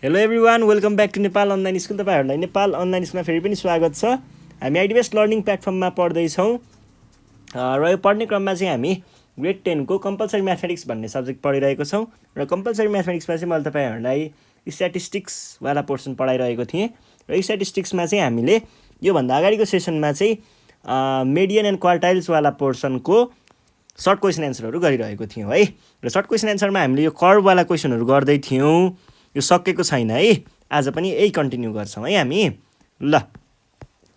Hello everyone, welcome back to Nepal online school. तपाईँहरूलाई Nepal online स्कुलमा फेरि पनि स्वागत छ। हामी आइडिबेस्ट लर्निङ प्लेटफर्ममा पढ्दैछौँ र यो पढ्ने क्रममा चाहिँ हामी ग्रेड 10 को कम्पलसरी म्याथमेटिक्स भन्ने सब्जेक्ट पढिरहेको छौँ र कम्पलसरी म्याथमेटिक्समा चाहिँ मैले तपाईँहरूलाई स्ट्याटिस्टिक्सवाला पोर्सन पढाइरहेको थिएँ र स्ट्याटिस्टिक्समा चाहिँ हामीले योभन्दा अगाडिको सेसनमा चाहिँ मेडियन एन्ड क्वार्टाइल्सवाला पोर्सनको सर्ट क्वेसन एन्सरहरू गरिरहेको थियौँ है। र सर्ट क्वेसन एन्सरमा हामीले यो कर्भवाला क्वेसनहरू गर्दै थियौँ। यो सकेको छैन है, आज पनि यही कन्टिन्यू गर्छौँ है हामी। ल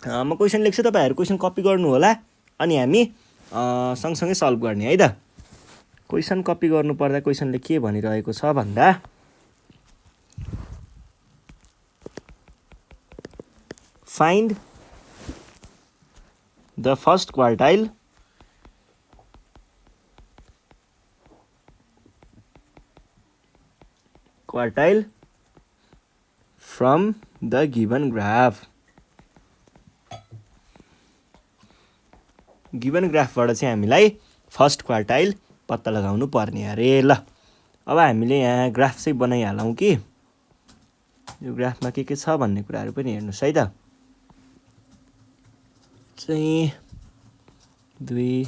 म क्वेसन लेख्छु, तपाईँहरू क्वेसन कपी गर्नु होला अनि हामी सँगसँगै सल्भ गर्ने है त। क्वेसन कपी गर्नुपर्दा क्वेसनले के भनिरहेको छ भन्दा find the first quartile from the given graph. Given ग्राफबाट चाहिँ हामीलाई फर्स्ट क्वार्टाइल पत्ता लगाउनु पर्ने अरे। ल अब हामीले यहाँ ग्राफ चाहिँ बनाइहालौँ कि यो ग्राफमा के छ भन्ने कुराहरू पनि हेर्नुहोस् है त। चाहिँ 2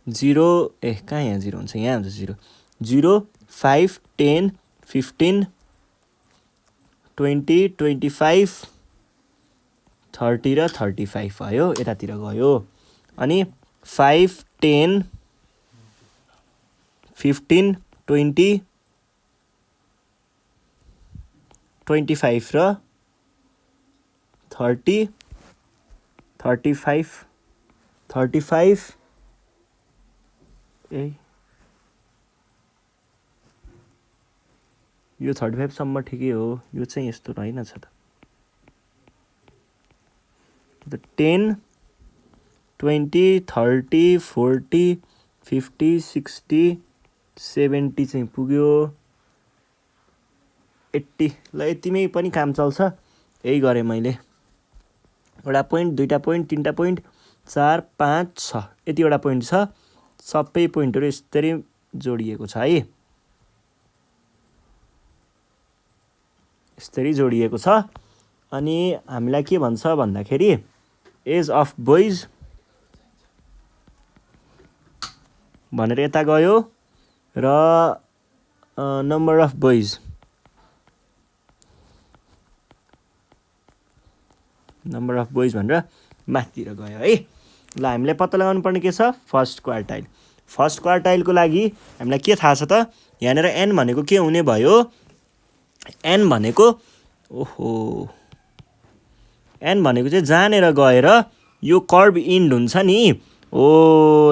0 कहाँ यहाँ 0 हुन्छ, यहाँ हुन्छ 0 0 5 10 15 20 25 30 र 35 भयो, यतातिर गयो। अनि 5 10 15 20 25 र 30 35 35 यो 35 सम्म ठिकै हो, यो चाहिँ यस्तो रहेनछ त। 10 20 30 40 50 60 70 चाहिँ पुग्यो, 80। ल यतिमै पनि काम चल्छ। यही गरेँ मैले, एउटा पोइन्ट, दुईवटा पोइन्ट, तिनवटा पोइन्ट, 4 5 6 यतिवटा पोइन्ट छ। सबै पोइन्टहरू यसरी जोडिएको छ है, यसरी जोडिएको छ। अनि हामीलाई के भन्छ भन्दाखेरि एज अफ बोइज भनेर यता गयो र नम्बर अफ बोइज भनेर माथितिर गयो है। ल हामीले पत्ता लगाउनु पर्ने के छ, फर्स्ट क्वार्टाइल। फर्स्ट क्वार्टाइलको लागि हामीलाई के थाहा छ त, यहाँनिर एन भनेको के हुने भयो, एन भनेको एन भनेको चाहिँ जहाँनिर गएर यो कर्भ इन्ड हुन्छ नि,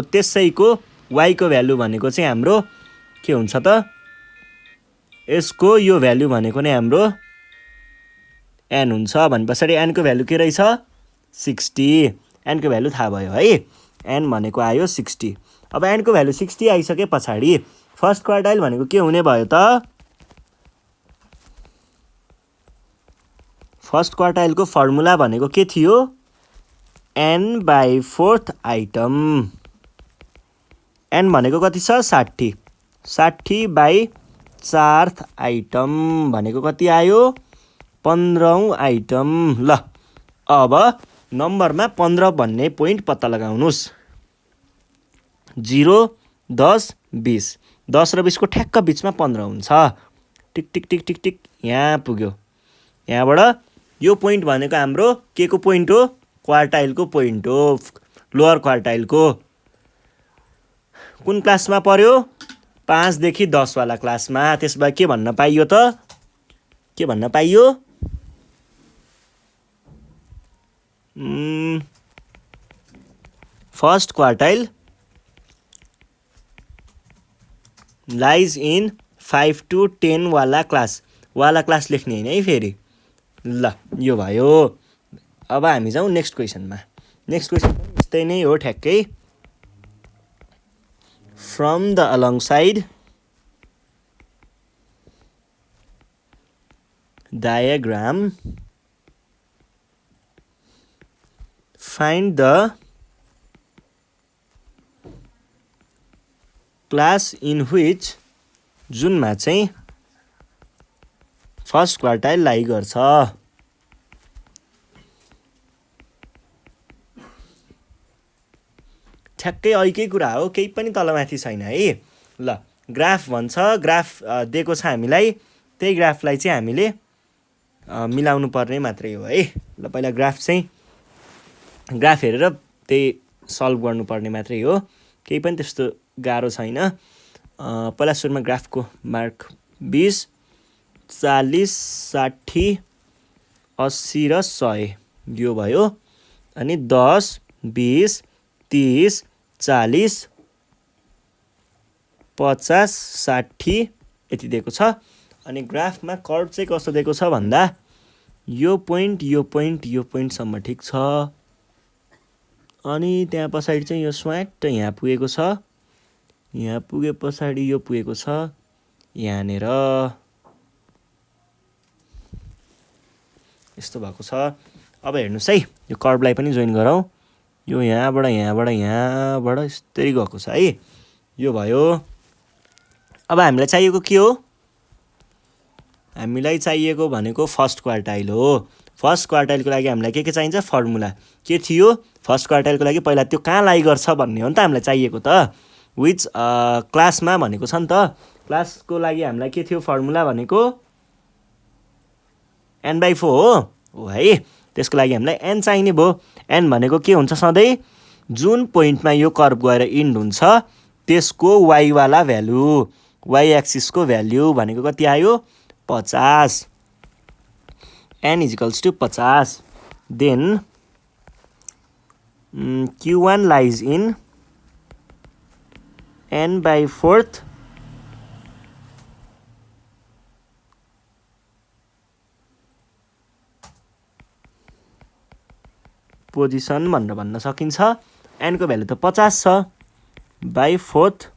त्यसैको वाइको भ्यालु भनेको चाहिँ हाम्रो के हुन्छ त, यसको यो भ्यालु भनेको नै हाम्रो एन हुन्छ। भने पछाडि एनको भ्यालु के रहेछ, 60। एनको भ्यालु थाहा भयो है, एन भनेको आयो 60। अब एनको भ्यालु 60 आइसके पछाडि फर्स्ट क्वार्टाइल भनेको के हुने भयो त, फर्स्ट क्वार्टाइलको फर्मुला भनेको के थियो, n/4 आइटम। एन भनेको कति छ, 60। 60/4 आइटम भनेको कति आयो, 15औं आइटम। ल अब नम्बरमा 15 भन्ने पोइन्ट पत्ता लगाउनुहोस्। 0 10 20, 10 र 20 को ठ्याक्क बिचमा 15 हुन्छ। टिक टिक टिक टिक टिक, यहाँ पुग्यो। यहाँबाट यो पोइन्ट भनेको हाम्रो के को पोइन्ट हो, क्वार्टाइलको पोइन्ट हो, लोअर क्वार्टाइलको। कुन क्लासमा पर्यो, 5 देखि 10 वाला क्लासमा। त्यसमा के भन्न पाइयो त, के भन्न पाइयो, first quartile lies in 5 to 10 वाला क्लास लेख्ने होइन है फेरि। ल यो भयो। अब हामी जाउँ नेक्स्ट क्वेसनमा। नेक्स्ट क्वेसन यस्तै नै हो ठ्याक्कै। From the along side diagram find the class in which जुनमा चाहिँ फर्स्ट क्वार्टाइल लाइ गर्छ। ठ्याक्कै ऐकै कुरा हो, केही पनि तलमाथि छैन है। ल ग्राफ भन्छ, ग्राफ दिएको छ हामीलाई, त्यही ग्राफलाई चाहिँ हामीले मिलाउनु पर्ने मात्रै हो है। ल पहिला ग्राफ हेरेर त्यही सल्भ गर्नुपर्ने मात्रै हो, केही पनि त्यस्तो गाह्रो छैन। पहिला सुरुमा ग्राफको मार्क 20, 40, 60, 80 र 100 यो भयो। अनि 10, 20, 30, 40, 50, 60 यति दिएको छ। अनि ग्राफमा कर्भ चाहिँ कस्तो दिएको छ भन्दा यो पोइन्ट यो पोइन्ट यो पोइन्टसम्म ठिक छ, अनि त्यहाँ पछाडि चाहिँ यो स्वाट यहाँ पुगेको छ, यहाँ पुगे पछाडि यो पुगेको छ यहाँनिर, यस्तो भएको छ। अब हेर्नुहोस् है, यो कर्भलाई पनि जोइन गरौँ। यो यहाँबाट यस्तै गएको छ है, यो भयो। अब हामीलाई चाहिएको के हो? हामीलाई चाहिएको भनेको फर्स्ट क्वार्टाइल हो। फर्स्ट क्वार्टाइलको लागि हामीलाई के चाहिन्छ? फर्मुला के थियो? फर्स्ट क्वार्टाइलको लागि पहिला त्यो कहाँ लाइ गर्छ भन्ने हो नि त हामीलाई चाहिएको त। विच क्लासमा भनेको छ नि त। क्लासको लागि हामीलाई के थियो फर्मुला भनेको? n/4 हो है। त्यसको लागि हामीलाई n चाहिने भयो। n भनेको के हुन्छ सधैँ? जुन पोइन्टमा यो कर्भ गएर इन्ड हुन्छ त्यसको y वाला भ्यालु, y एक्सिसको भ्यालु भनेको कति आयो? 50। n = 50। Then Q1 lies in n/4 position भनेर भन्न सकिन्छ। n को भ्यालु त 50 छ, /4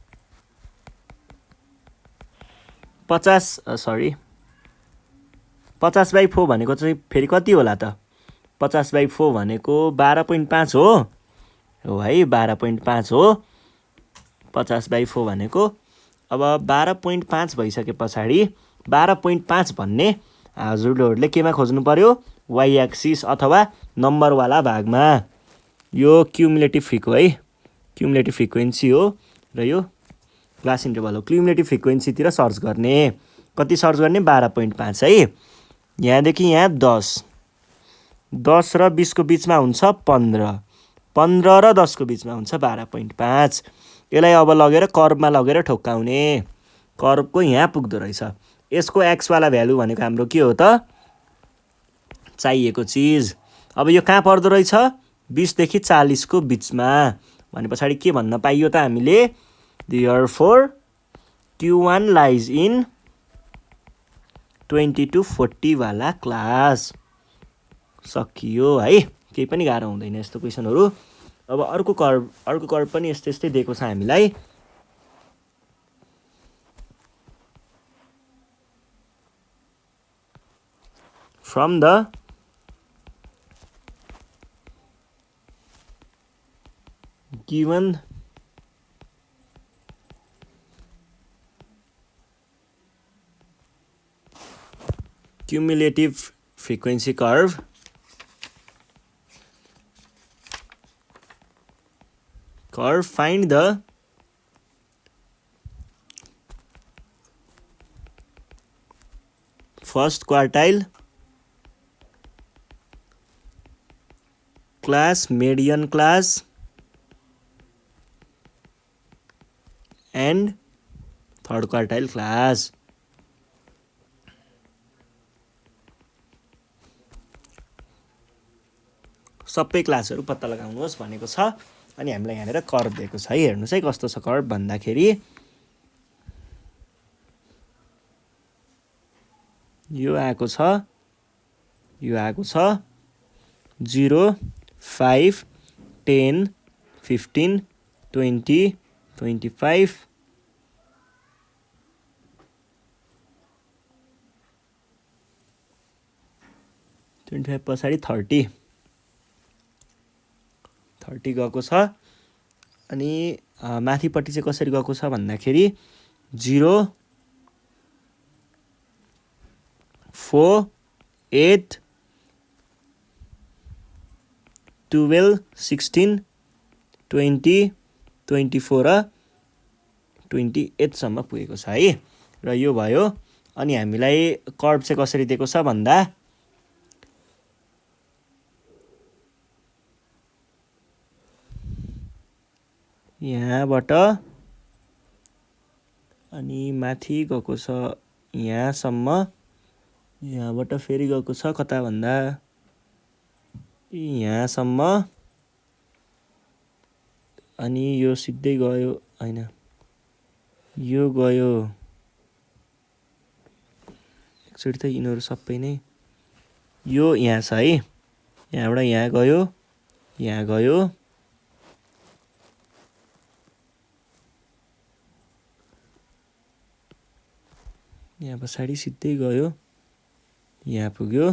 50/4 भनेको चाहिँ फेरि कति होला त? 50/4 भनेको 12.5 हो है, 12.5 हो 50/4 भनेको। अब 12.5 भइसके पछाडि 12.5 भन्ने हजुरहरूले केमा खोज्नु पर्यो? y एक्सिस अथवा नम्बरवाला भागमा। यो क्युमुलेटिभ फ्रिक हो है, क्युमुलेटिभ फ्रिक्वेन्सी हो र यो क्लास इन्टरभल हो। क्युमुलेटिभ फ्रिक्वेन्सीतिर सर्च गर्ने। कति सर्च गर्ने? 12.5 है। यहाँदेखि यहाँ 10 र 20 को बिचमा हुन्छ 15, 15 र 10 को बिचमा हुन्छ 12.5। यसलाई अब लगेर कर्भमा लगेर ठोक्काउने। कर्भको यहाँ पुग्दो रहेछ। यसको एक्सवाला भ्यालु भनेको हाम्रो के हो त? चाहिएको चिज। अब यो कहाँ पर्दो रहेछ? 20 देखि 40 को बिचमा भने पछाडि के भन्न पाइयो त हामीले? Therefore Q1 lies in 20 to 40 वाला क्लास। सकियो है, केही पनि गाह्रो हुँदैन यस्तो क्वेसनहरू। अब अर्को कर्भ पनि यस्तै दिएको छ हामीलाई। From the given cumulative frequency curve, find the first quartile, class, median class and third quartile class। सबै क्लासहरू पत्ता लगाउनुहोस् भनेको छ। अनि हामीलाई यहाँनिर कर्भ दिएको छ है। हेर्नुहोस् है कस्तो छ कर्भ भन्दाखेरि यो आएको छ, यो आएको छ 0, 5, 10, 15, 20, 25, 25 पछाडि 30 गएको छ। अनि माथिपट्टि चाहिँ कसरी गएको छ भन्दाखेरि 0 4 8 12 16 20 24 र 28 सम्म पुगेको छ है। र यो भयो। अनि हामीलाई कर्व चाहिँ कसरी दिएको छ भन्दा यहाँबाट अनि माथि गएको छ यहाँसम्म, यहाँबाट फेरि गएको छ कता भन्दा यहाँसम्म, अनि यो सिधै गयो हैन, यो गयो एकचोटि त यिनीहरू सबै नै यो यहाँ छ है, यहाँबाट यहाँ गयो, यहाँ गयो, यहाँ पछाडि सिधै गयो, यहाँ पुग्यो,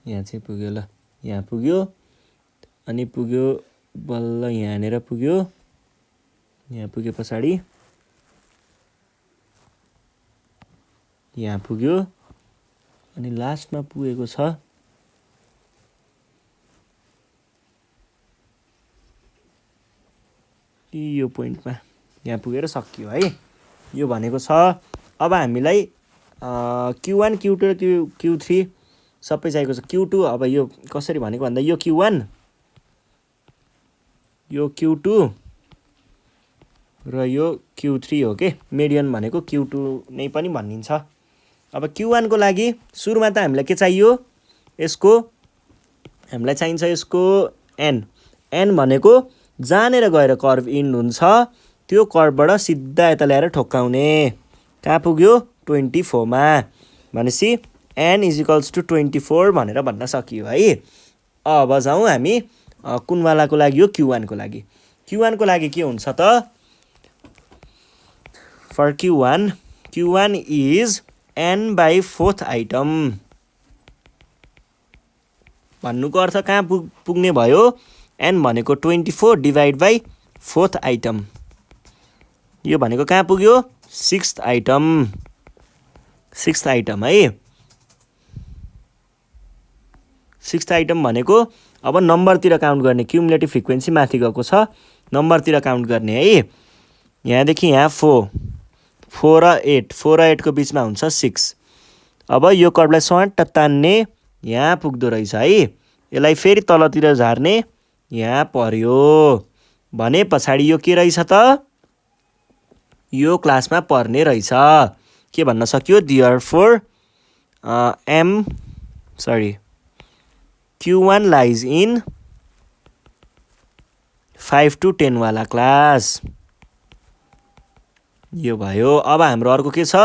यहाँ चाहिँ पुग्यो ल, यहाँ पुग्यो, अनि पुग्यो बल्ल यहाँनिर पुग्यो, यहाँ पुग्यो पछाडि यहाँ पुग्यो, अनि लास्टमा पुगेको छ यो पोइन्टमा, यहाँ पुगेर सकियो है। यो भनेको छ अब हामीलाई Q1 Q2 र Q3 सबै चाहिएको छ। Q2 अब यो कसरी भनेको भन्दा यो Q1 यो Q2 र यो Q3 हो के, मेडियन भनेको Q2 नै पनि भनिन्छ। अब Q1 को लागि सुरुमा त हामीलाई के चाहियो, यसको हामीलाई चाहिन्छ यसको n, n भनेको जानेर गएर कर्भ इन्ड हुन्छ, त्यो कर्भबाट सिधा यता ल्याएर ठोक्काउने, कहाँ पुग्यो 24 मा, भनेपछि n = 24 भनेर भन्न सकियो है। अब जाउँ हामी कुनवालाको लागि हो, Q1 को लागि। Q1 को लागि के हुन्छ त, for Q1 is n/4 item, भन्नुको अर्थ कहाँ पुग्ने भयो, n भनेको 24 डिभाइड बाई 4th आइटम, यो भनेको कहाँ पुग्यो 6th आइटम है। 6th आइटम भनेको अब नम्बरतिर काउन्ट गर्ने, क्युमुलेटिभ फ्रिक्वेन्सी माथि गएको छ, नम्बरतिर काउन्ट गर्ने है। यहाँदेखि यहाँ 4 र 8 को बिचमा हुन्छ 6। अब यो कर्भलाई स्वाट तान्ने यहाँ पुग्दो रहेछ है, यसलाई फेरि तलतिर झार्ने यहाँ पर्यो भने पछाडि यो के रहेछ त, यो क्लासमा पर्ने रहेछ, के भन्न सकियो, therefore Q1 lies in 5 to 10 वाला क्लास। यो भयो। अब हाम्रो अर्को के छ,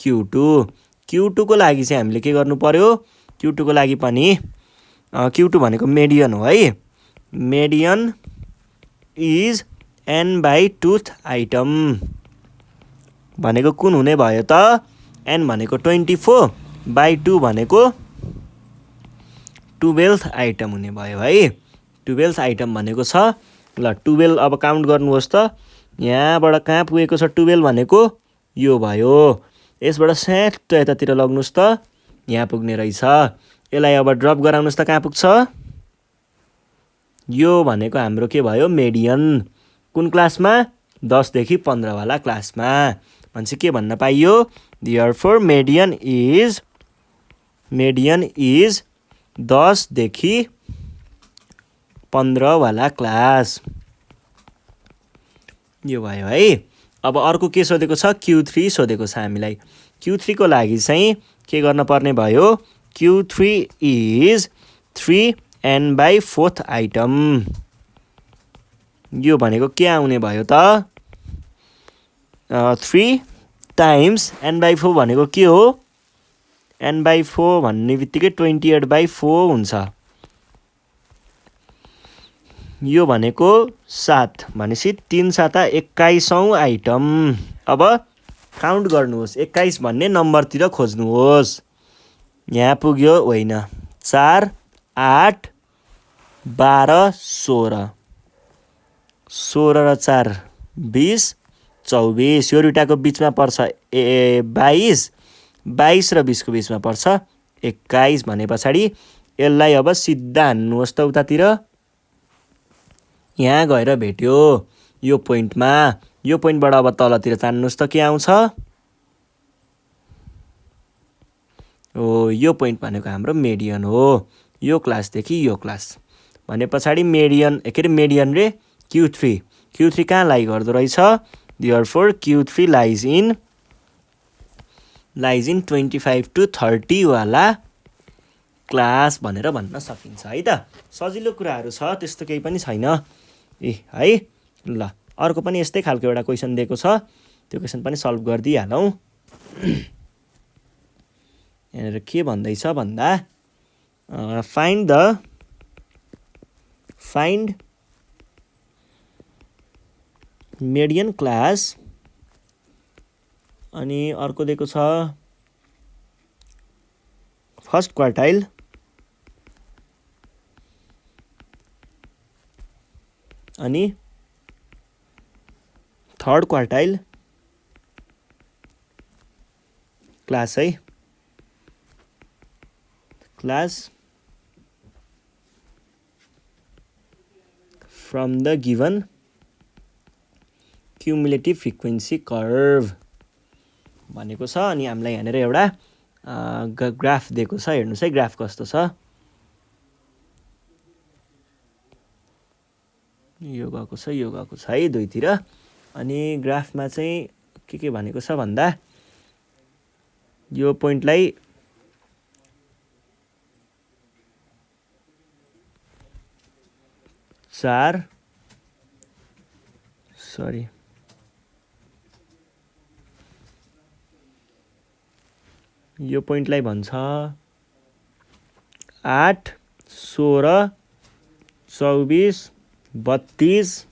Q2 को लागि चाहिँ हामीले के गर्नु पर्यो, Q2 को लागि पनि Q2 भनेको मेडियन हो है, मेडियन इज n/2th आइटम भनेको कुन हुने भयो त, n भनेको 24/2 भनेको 12th आइटम हुने भयो है। 12th आइटम भनेको छ ल, 12 अब काउन्ट गर्नुहोस् त, यहाँबाट कहाँ पुगेको छ 12 भनेको यो भयो, यसबाट स्याट यतातिर लग्नुहोस् त, यहाँ पुग्ने रहेछ। यसलाई अब ड्रप गराउनुहोस् त कहाँ पुग्छ, यो भनेको हाम्रो के भयो मेडियन, कुन क्लासमा 10 देखि 15 वाला क्लासमा, भनेपछि के भन्न पाइयो, देयरफोर मेडियन इज 10 देखि 15 वाला क्लास। यो भयो है। अब अर्को के सोधेको छ, Q3 सोधेको छ हामीलाई। Q3 को लागि चाहिँ के गर्न पर्ने भयो, Q3 इज 3n/4th आइटम, यो भनेको के आउने भयो त, 3 टाइम्स n/4 भनेको के हो, n/4 भन्ने बित्तिकै 28/4 हुन्छ। यो भनेको 7 भनेपछि 3 7 21औं आइटम। अब काउन्ट गर्नुहोस्, 21 भन्ने नम्बरतिर खोज्नुहोस्। यहाँ पुग्यो, होइन, 4 8 12 16 16 र 4 20 24, यो दुइटाको बिचमा पर्छ 22, 22 र 20 को बिचमा पर्छ 21 भने पछाडि यसलाई अब सिधा हान्नुहोस् त उतातिर। यहाँ गएर भेट्यो यो पोइन्टमा, यो पोइन्टबाट अब तलतिर तान्नुहोस् त के आउँछ। हो, यो पोइन्ट भनेको हाम्रो मेडियन हो, यो क्लासदेखि यो क्लास भने पछाडि मेडियन के अरे मेडियन रे Q3 कहाँ लाइ गर्दो रहेछ। Therefore Q3 lies in 25 to 30 वाला क्लास भनेर भन्न सकिन्छ है त। सजिलो कुराहरू छ, त्यस्तो केही पनि छैन है। ल, अर्को पनि यस्तै खालको एउटा क्वेसन दिएको छ, त्यो क्वेसन पनि सल्भ गरिदिइहालौँ। यहाँनिर के भन्दैछ भन्दा फाइन्ड मेडियन क्लास, अनि अर्को दिएको छ फर्स्ट क्वार्टाइल अनि थर्ड क्वार्टाइल क्लास है, class from the given cumulative frequency curve भनेको छ। अनि हामीलाई यहाँनिर एउटा ग्राफ दिएको छ, हेर्नुहोस् है ग्राफ कस्तो छ। यो गएको छ, यो गएको छ है दुईतिर। अनि ग्राफमा चाहिँ के भनेको छ भन्दा यो पोइन्टलाई यो पोइन्टलाई भन्छ 8 16 24 32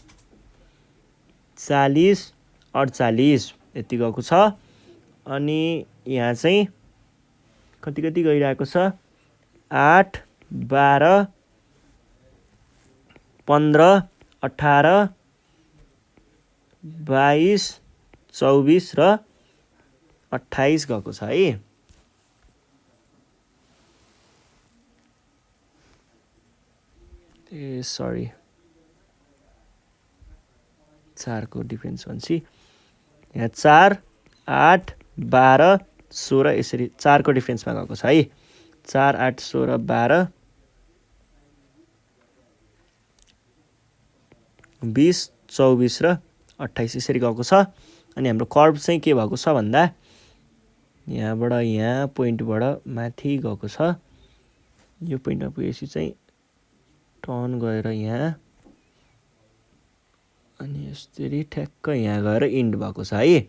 40 48 यति गएको छ। अनि यहाँ चाहिँ कति गइरहेको छ, 8 12 15 18 22 24 र 28 गएको छ है। सरी, 4 को डिफरेन्स भन्छ यहाँ 4 8 12 16 यसरी 4 को डिफरेन्समा गएको छ है। 4 8 16 12 20 24 र 28 यसरी गएको छ। अनि हाम्रो कर्भ चाहिँ के भएको छ भन्दा यहाँबाट यहाँ पोइन्टबाट माथि गएको छ। यो पोइन्टमा पुगेपछि चाहिँ टर्न गएर यहाँ अनि यसरी ठ्याक्क यहाँ गएर इन्ड भएको छ है।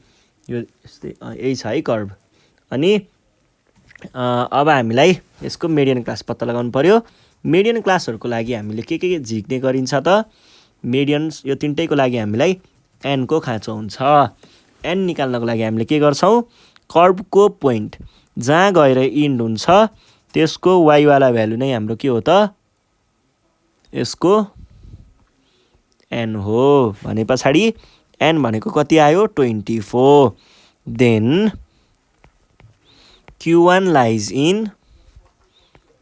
यो यस्तै यही छ है कर्भ। अनि अब हामीलाई यसको मेडियन क्लास पत्ता लगाउनु पर्यो। मेडियन क्लासहरूको लागि हामीले के झिक्ने गरिन्छ त, मेडियन यो तिनटैको लागि हामीलाई n को खाँचो हुन्छ। n निकाल्नको लागि हामीले के गर्छौँ, कर्भको पोइन्ट जहाँ गएर इन्ड हुन्छ त्यसको y वाला भ्यालु नै हाम्रो के हो त, यसको n हो भने पछाडि n भनेको कति आयो 24। Then Q1 lies in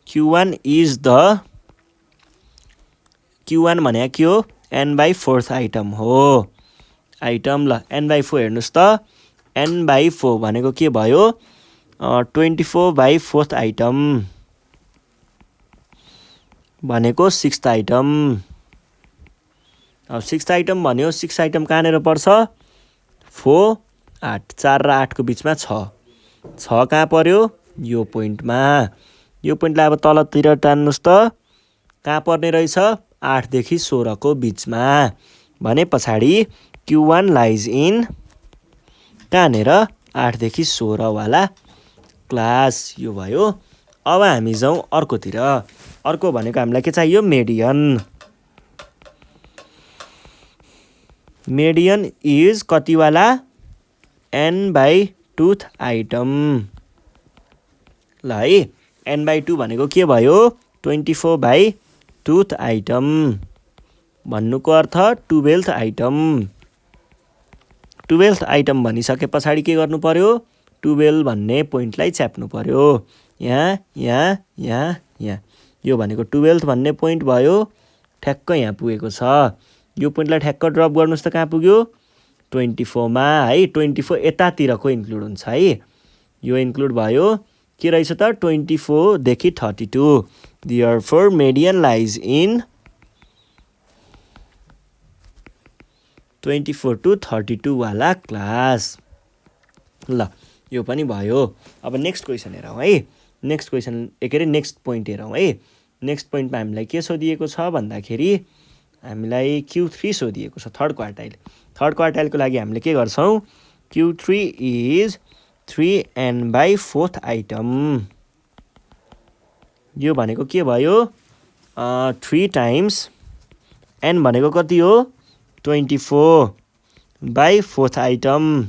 Q1 is the Q1 भने के हो, n/4 आइटम हो आइटम। ल, n/4 हेर्नुहोस् त, n/4 भनेको के भयो 24/4 आइटम भनेको 6th आइटम। अब 6th आइटम भन्यो, 6 आइटम कहाँनिर पर्छ, 4 8 4 र 8 को बिचमा 6 कहाँ पर्यो, यो पोइन्टमा। यो पोइन्टलाई अब तलतिर तान्नुहोस् त, कहाँ पर्ने रहेछ 8 देखि 16 को बिचमा भने पछाडि Q1 लाइज इन कहाँनिर 8 देखि 16 वाला क्लास। यो भयो। अब हामी जाउँ अर्कोतिर। अर्को भनेको हामीलाई के चाहियो, मेडियन। मेडियन इज कतिवाला n/2th आइटम। ल है n/2 भनेको के भयो 24/2th आइटम भन्नुको अर्थ 12th आइटम। 12th आइटम भनिसके पछाडि के गर्नु पर्यो 12 भन्ने पोइन्टलाई च्याप्नु पर्यो। यहाँ यो भनेको 12th भन्ने पोइन्ट भयो ठ्याक्क यहाँ पुगेको छ। यो पोइन्टलाई ठ्याक्क ड्रप गर्नुहोस् त कहाँ पुग्यो 24 मा है। 24 यतातिरको इन्क्लुड हुन्छ है। यो इन्क्लुड भयो के रहेछ त 24 देखि 32। Therefore median lies in 24 to 32 वाला क्लास। ल यो पनि भयो। अब नेक्स्ट क्वेसन हेरौँ है। नेक्स्ट क्वेसन के अरे नेक्स्ट पोइन्ट हेरौँ है। नेक्स्ट पोइन्टमा हामीलाई के सोधिएको छ भन्दाखेरि हामीलाई Q3 सोधिएको छ थर्ड क्वार्टाइल। थर्ड क्वार्टाइलको लागि हामीले के गर्छौँ Q3 इज 3n/4th आइटम। यो भनेको के भयो 3 टाइम्स n भनेको कति हो 24/4th आइटम।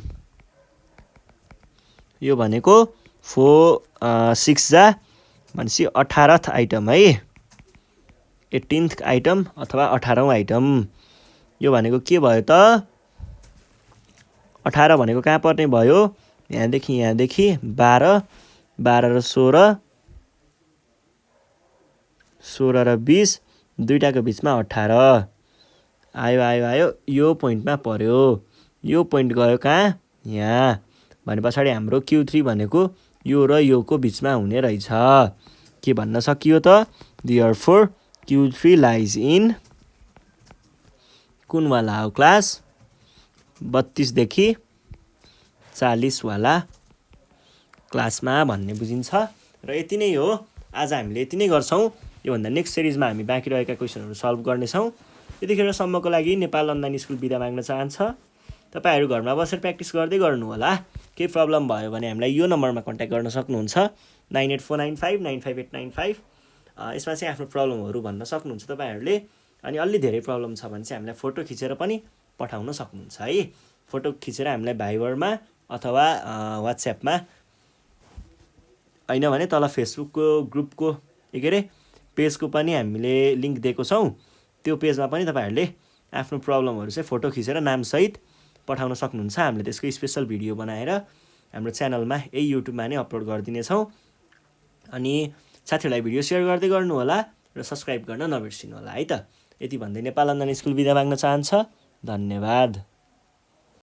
यो भनेको 6 जा भनेपछि 18th आइटम है। 18th आइटम अथवा 18औं आइटम। यो भनेको के भयो त 18 भनेको कहाँ पर्ने भयो यहाँदेखि 12 र 16 र 20 दुईटाको बिचमा 18 आयो। यो पोइन्टमा पर्यो। यो पोइन्ट गयो कहाँ यहाँ भने पछाडि हाम्रो Q3 भनेको यो र योको बिचमा हुने रहेछ। के भन्न सकियो त Therefore Q3 lies in कुन वाला हो क्लास 32 देखि 40 वाला क्लासमा भन्ने बुझिन्छ। र यति नै हो आज हामीले यति नै गर्छौँ। योभन्दा नेक्स्ट सिरिजमा हामी बाँकी रहेका क्वेसनहरू सल्भ गर्नेछौँ। त्यतिखेरसम्मको लागि नेपाल अनलाइन स्कुल बिदा माग्न चाहन्छ। तपाईहरू घरमा बसेर प्र्याक्टिस गर्दै गर्नु होला। केही प्रब्लम भयो भने हामीलाई यो नम्बरमा कन्ट्याक्ट गर्न सक्नुहुन्छ 9849595895। यसमा चाहिँ आफ्नो प्रब्लमहरू भन्न सक्नुहुन्छ तपाईहरूले। अनि अलि धेरै प्रब्लम छ भने चाहिँ हामीलाई फोटो खिचेर पनि पठाउन सक्नुहुन्छ है। फोटो खिचेर हामीलाई भाइबरमा अथवा वाट्सएपमा होइन भने तल फेसबुकको ग्रुपको के अरे पेजको पनि हामीले लिङ्क दिएको छौँ। त्यो पेजमा पनि तपाईँहरूले आफ्नो प्रब्लमहरू चाहिँ फोटो खिचेर नामसहित पठाउन सक्नुहुन्छ। हामीले त्यसको स्पेसल भिडियो बनाएर हाम्रो च्यानलमा यही युट्युबमा नै अपलोड गरिदिनेछौँ। अनि साथीहरूलाई भिडियो सेयर गर्दै गर्नु होला र सब्सक्राइब गर्न नबिर्सिनु होला है त। यति भन्दै नेपाल अनलाइन स्कुल बिदा माग्न चाहन्छ। धन्यवाद।